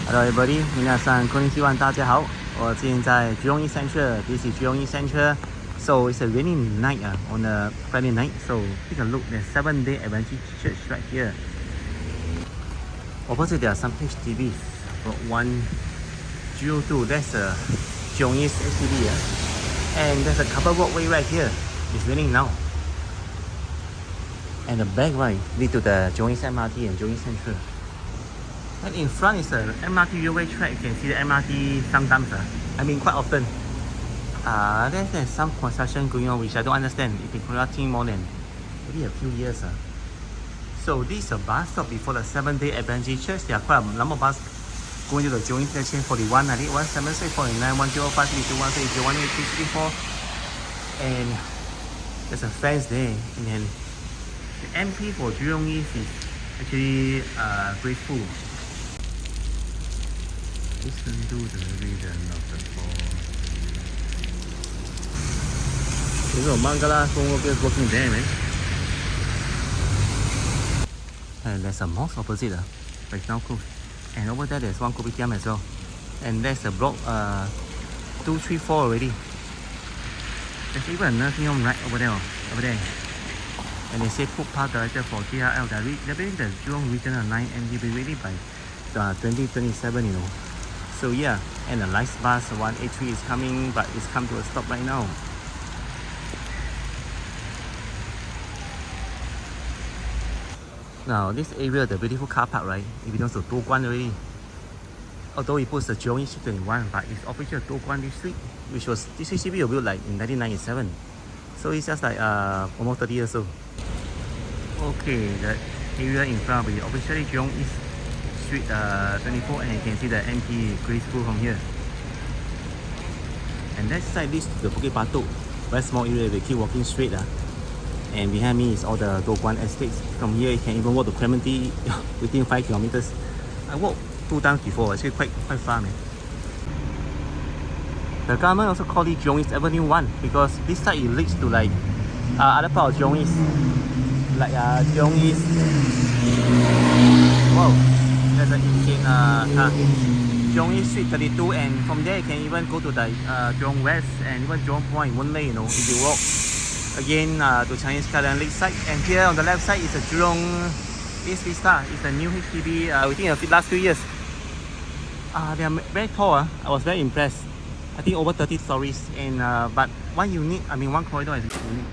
Hello everybody, 皆さんこんにちは，大家好。我今天在 Jurong East Central. This is Jurong East Central. So it's a rainy night on a Friday night. So take a look. There's 7-day Adventist Church right here. Opposite there are some HDBs. Block 102. That's a Jurong East HDB. And there's a couple walkway right here. It's raining now. And the back right lead to the Jurong East MRT and Jurong East Central. And in front is the MRT railway track. You can see the MRT sometimes. Quite often. There's some construction going on which I don't understand. It's been conducting more than maybe a few years. So this is a bus stop before the 7-day Adventist Church. There are quite a number of buses going to the Jurong Station 41, 98, 176, 49, 105, 32, 180, 183, 184. And there's a fence there. And then the MP for Jurong East is actually grateful. Listen to the rhythm of the fall. You know, Mangala is working there, man. And there's a mosque opposite, but it's now closed. And over there, there's one kopitiam as well. And there's a block 234 already. There's even a nursing home right over there. And they say footpath director for KRL. They're building the Jurong Regional 9 and they'll be ready by 2027, you know. So yeah, and the light bus 183 is coming, but it's come to a stop right now. Now this area, the beautiful car park, right? It belongs to Toguan already. Although it puts the Jurong East 21, but it's official Toguan district, which was this HDB was built like in 1997. So it's just like almost 30 years old. Okay, the area in front will be officially Jurong East Street 24, and you can see the MP graceful from here. And that side leads to the Bukit Batok, very small area. We keep walking straight. And behind me is all the Toguan estates. From here you can even walk to Clementi within 5 kilometers. I walked 2 times before, actually quite far, man. The government also call it Jurong East Avenue 1 because this side it leads to like other part of Jurong East. Like Jurong East. Whoa. There's an Indian Jurong East Street 32, and from there you can even go to the Jurong West and even Jurong Point, one lane, you know, if you walk again to Chinese Garden Lakeside. And here on the left side is a Jurong East Vista. It's a new HDB within the last few years. They are very tall. I was very impressed. I think over 30 stories, and but one corridor is unique.